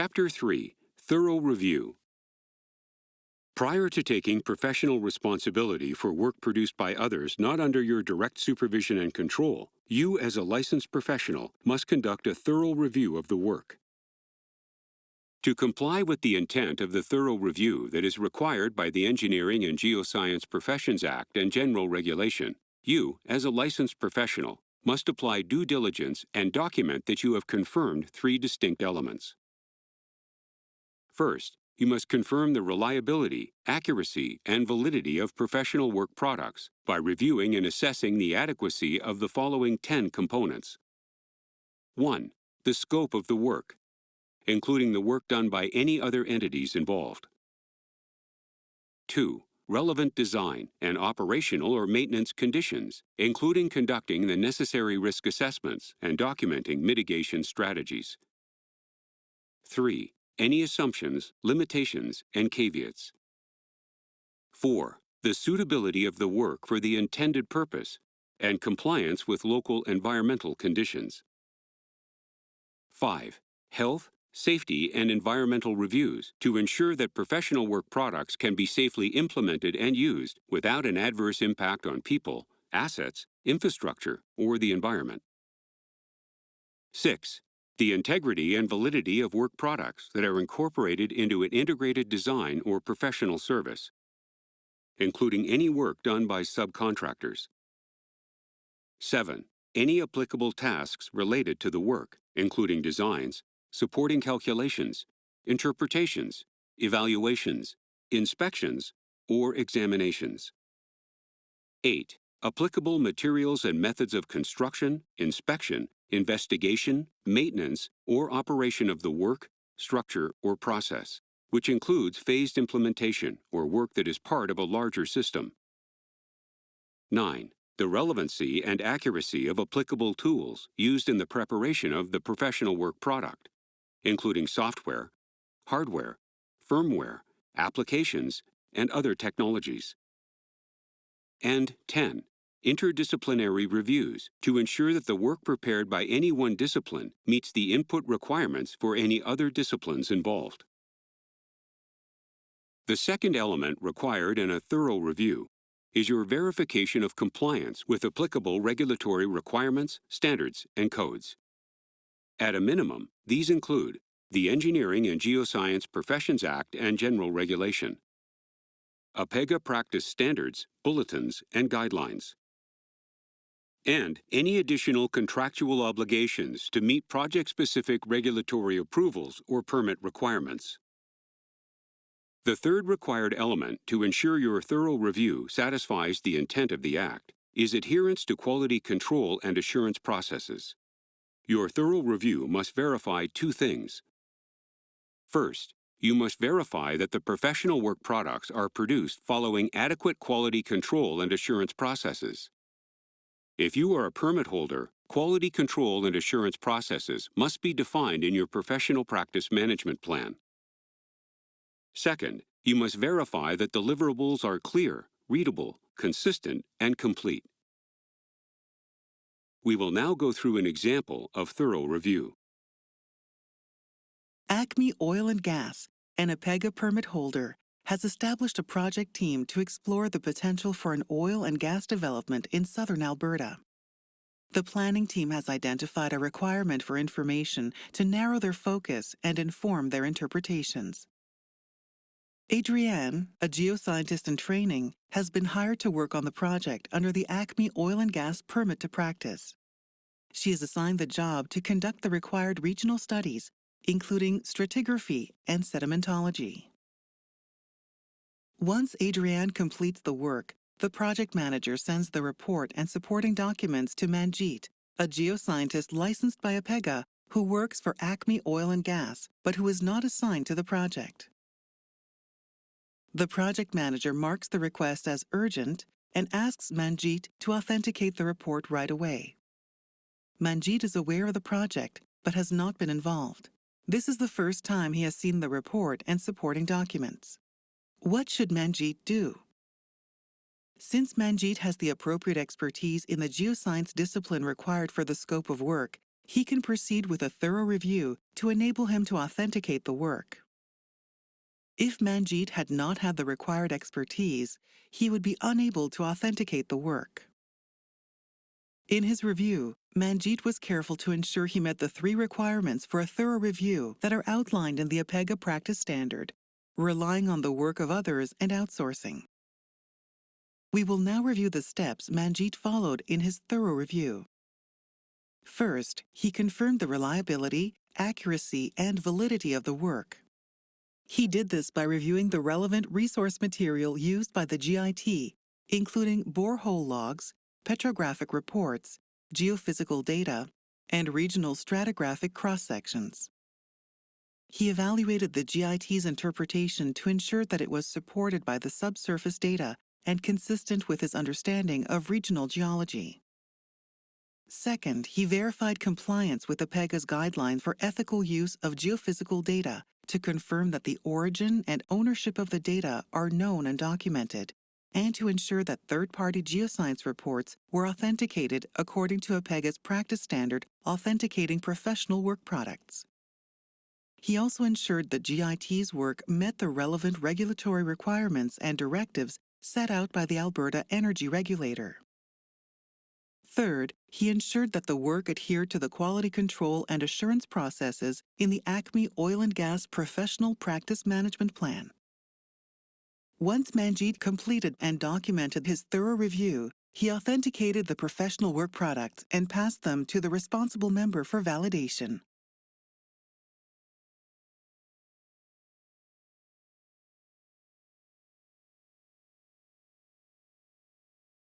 Chapter 3. Thorough Review. Prior to taking professional responsibility for work produced by others not under your direct supervision and control, you as a licensed professional must conduct a thorough review of the work. To comply with the intent of the thorough review that is required by the Engineering and Geoscience Professions Act and General Regulation, you, as a licensed professional, must apply due diligence and document that you have confirmed three distinct elements. First, you must confirm the reliability, accuracy, and validity of professional work products by reviewing and assessing the adequacy of the following 10 components. 1. The scope of the work, including the work done by any other entities involved. 2. Relevant design and operational or maintenance conditions, including conducting the necessary risk assessments and documenting mitigation strategies. 3. Any assumptions, limitations, and caveats. 4. The suitability of the work for the intended purpose and compliance with local environmental conditions. 5. Health, safety, and environmental reviews to ensure that professional work products can be safely implemented and used without an adverse impact on people, assets, infrastructure, or the environment. 6. The integrity and validity of work products that are incorporated into an integrated design or professional service, including any work done by subcontractors. 7. Any applicable tasks related to the work, including designs, supporting calculations, interpretations, evaluations, inspections, or examinations. 8. Applicable materials and methods of construction, inspection, investigation, maintenance, or operation of the work, structure, or process, which includes phased implementation or work that is part of a larger system. 9. The relevancy and accuracy of applicable tools used in the preparation of the professional work product, including software, hardware, firmware, applications, and other technologies. And 10. Interdisciplinary reviews to ensure that the work prepared by any one discipline meets the input requirements for any other disciplines involved. The second element required in a thorough review is your verification of compliance with applicable regulatory requirements, standards, and codes. At a minimum, these include the Engineering and Geoscience Professions Act and General Regulation, APEGA practice standards, bulletins, and guidelines, and any additional contractual obligations to meet project-specific regulatory approvals or permit requirements. The third required element to ensure your thorough review satisfies the intent of the Act is adherence to quality control and assurance processes. Your thorough review must verify two things. First, you must verify that the professional work products are produced following adequate quality control and assurance processes. If you are a permit holder, quality control and assurance processes must be defined in your professional practice management plan. Second, you must verify that deliverables are clear, readable, consistent, and complete. We will now go through an example of thorough review. Acme Oil and Gas, an APEGA permit holder, has established a project team to explore the potential for an oil and gas development in southern Alberta. The planning team has identified a requirement for information to narrow their focus and inform their interpretations. Adrienne, a geoscientist in training, has been hired to work on the project under the Acme Oil and Gas Permit to Practice. She is assigned the job to conduct the required regional studies, including stratigraphy and sedimentology. Once Adrienne completes the work, the project manager sends the report and supporting documents to Manjeet, a geoscientist licensed by APEGA who works for Acme Oil and Gas, but who is not assigned to the project. The project manager marks the request as urgent and asks Manjeet to authenticate the report right away. Manjeet is aware of the project, but has not been involved. This is the first time he has seen the report and supporting documents. What should Manjeet do? Since Manjeet has the appropriate expertise in the geoscience discipline required for the scope of work, he can proceed with a thorough review to enable him to authenticate the work. If Manjeet had not had the required expertise, he would be unable to authenticate the work. In his review, Manjeet was careful to ensure he met the 3 requirements for a thorough review that are outlined in the APEGA practice standard, relying on the work of others and outsourcing. We will now review the steps Manjeet followed in his thorough review. First, he confirmed the reliability, accuracy, and validity of the work. He did this by reviewing the relevant resource material used by the GIT, including borehole logs, petrographic reports, geophysical data, and regional stratigraphic cross-sections. He evaluated the GIT's interpretation to ensure that it was supported by the subsurface data and consistent with his understanding of regional geology. Second, he verified compliance with APEGA's guidelines for ethical use of geophysical data to confirm that the origin and ownership of the data are known and documented, and to ensure that third-party geoscience reports were authenticated according to APEGA's practice standard authenticating professional work products. He also ensured that GIT's work met the relevant regulatory requirements and directives set out by the Alberta Energy Regulator. Third, he ensured that the work adhered to the quality control and assurance processes in the ACME Oil and Gas Professional Practice Management Plan. Once Manjeet completed and documented his thorough review, he authenticated the professional work products and passed them to the responsible member for validation.